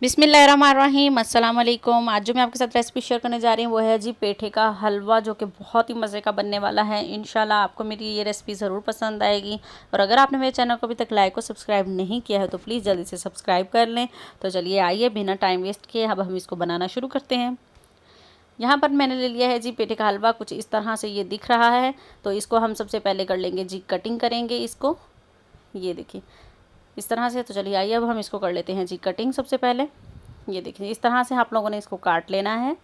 बिस्मिल्लाहिर्रहमानिर्रहीम, अस्सलाम वालेकुम। आज जो मैं आपके साथ रेसिपी शेयर करने जा रही हूँ वो है जी पेठे का हलवा, जो कि बहुत ही मज़े का बनने वाला है। इंशाल्लाह आपको मेरी ये रेसिपी ज़रूर पसंद आएगी। और अगर आपने मेरे चैनल को अभी तक लाइक और सब्सक्राइब नहीं किया है तो प्लीज़ जल्दी से सब्सक्राइब कर लें। तो चलिए आइए बिना टाइम वेस्ट किए अब हम इसको बनाना शुरू करते हैं। यहाँ पर मैंने ले लिया है जी पेठे का हलवा, कुछ इस तरह से ये दिख रहा है। तो इसको हम सबसे पहले कर लेंगे जी कटिंग करेंगे इसको, ये देखिए इस तरह से। तो चलिए आइए अब हम इसको कर लेते हैं जी कटिंग। सबसे पहले ये देखिए इस तरह से आप लोगों ने इसको काट लेना है,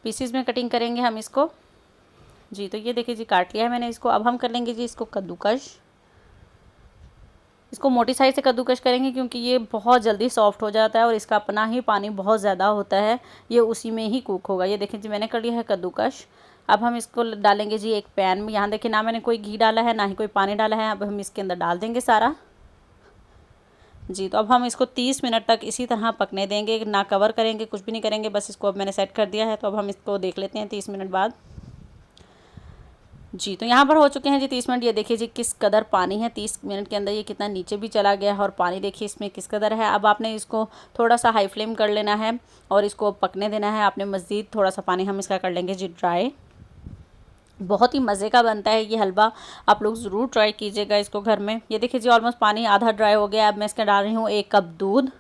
पीसीज में कटिंग करेंगे हम इसको जी। तो ये देखिए जी काट लिया है मैंने इसको। अब हम कर लेंगे जी इसको कद्दूकश। इसको मोटी साइज से कद्दूकश करेंगे क्योंकि ये बहुत जल्दी सॉफ्ट हो जाता है और इसका अपना ही पानी बहुत ज़्यादा होता है, ये उसी में ही कुक होगा। ये देखिए जी मैंने कर लिया है कद्दूकश। अब हम इसको डालेंगे जी एक पैन में। यहाँ देखिए ना मैंने कोई घी डाला है ना ही कोई पानी डाला है। अब हम इसके अंदर डाल देंगे सारा जी। तो अब हम इसको 30 मिनट तक इसी तरह पकने देंगे, ना कवर करेंगे, कुछ भी नहीं करेंगे, बस इसको अब मैंने सेट कर दिया है। तो अब हम इसको देख लेते हैं 30 मिनट बाद जी। तो यहाँ पर हो चुके हैं जी 30 मिनट। ये देखिए जी किस कदर पानी है, 30 मिनट के अंदर ये कितना नीचे भी चला गया है और पानी देखिए इसमें किस कदर है। अब आपने इसको थोड़ा सा हाई फ्लेम कर लेना है और इसको पकने देना है। आपने मज़ीद थोड़ा सा पानी हम इसका कर लेंगे जी ड्राई। बहुत ही मज़े का बनता है ये हलवा, आप लोग ज़रूर ट्राई कीजिएगा इसको घर में। ये देखिए जी ऑलमोस्ट पानी आधा ड्राई हो गया। अब मैं इसका डाल रही हूँ 1 कप दूध।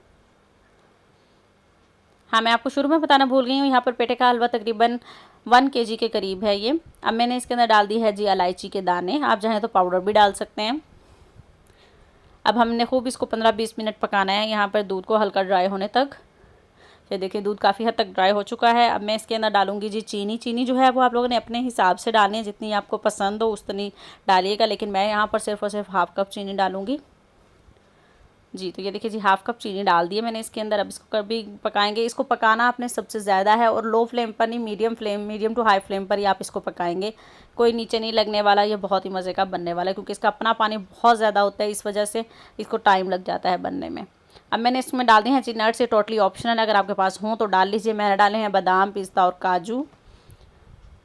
हाँ, मैं आपको शुरू में बताना भूल गई हूँ, यहाँ पर पेठे का हलवा तकरीबन 1 केजी के करीब है ये। अब मैंने इसके अंदर डाल दी है जी इलायची के दाने, आप चाहें तो पाउडर भी डाल सकते हैं। अब हमने खूब इसको 15-20 मिनट पकाना है यहाँ पर दूध को हल्का ड्राई होने तक। ये देखिए दूध काफ़ी हद तक ड्राई हो चुका है। अब मैं इसके अंदर डालूंगी जी चीनी। चीनी जो है वो आप लोगों ने अपने हिसाब से डालनी है, जितनी आपको पसंद हो उतनी डालिएगा, लेकिन मैं यहाँ पर सिर्फ और सिर्फ हाफ़ कप चीनी डालूंगी जी। तो ये देखिए जी हाफ़ कप चीनी डाल दिए मैंने इसके अंदर। अब इसको कभी पकाएंगे, इसको पकाना आपने सबसे ज़्यादा है और लो फ्लेम पर नहीं, मीडियम टू हाई फ्लेम पर ही आप इसको पकाएंगे। कोई नीचे नहीं लगने वाला, ये बहुत ही मज़े का बनने वाला है क्योंकि इसका अपना पानी बहुत ज़्यादा होता है, इस वजह से इसको टाइम लग जाता है बनने में। अब मैंने इसमें डाल दिए हैं जी नट्स। ये टोटली ऑप्शनल है, अगर आपके पास हो तो डाल लीजिए। मैंने डाले हैं बादाम, पिस्ता और काजू।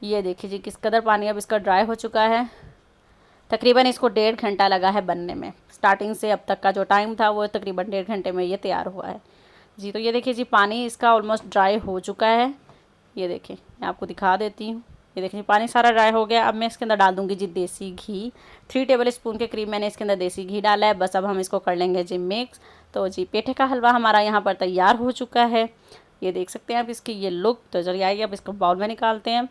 ये देखिए जी किस कदर पानी अब इसका ड्राई हो चुका है। तकरीबन इसको 1.5 घंटा लगा है बनने में। स्टार्टिंग से अब तक का जो टाइम था वो तकरीबन 1.5 घंटे में ये तैयार हुआ है जी। तो ये देखिए जी पानी इसका ऑलमोस्ट ड्राई हो चुका है। ये देखिए मैं आपको दिखा देती हूँ। ये देखिए पानी सारा ड्राई हो गया। अब मैं इसके अंदर डाल दूँगी जी देसी घी। 3 टेबल स्पून के करीब मैंने इसके अंदर देसी घी डाला है। बस अब हम इसको कर लेंगे जी मिक्स। तो जी पेठे का हलवा हमारा यहाँ पर तैयार हो चुका है। ये देख सकते हैं आप इसकी ये लुक। तो चलिए आइए अब इसको बाउल में निकालते हैं।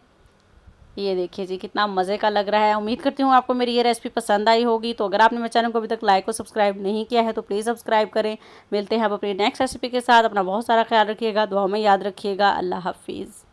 ये देखिए जी कितना मज़े का लग रहा है। उम्मीद करती हूँ आपको मेरी ये रेसिपी पसंद आई होगी। तो अगर आपने मेरे चैनल को अभी तक लाइक और सब्सक्राइब नहीं किया है तो प्लीज़ सब्सक्राइब करें। मिलते हैं अब अपनी नेक्स्ट रेसिपी के साथ। अपना बहुत सारा ख्याल रखिएगा, दुआ में याद रखिएगा। अल्लाह हाफिज़।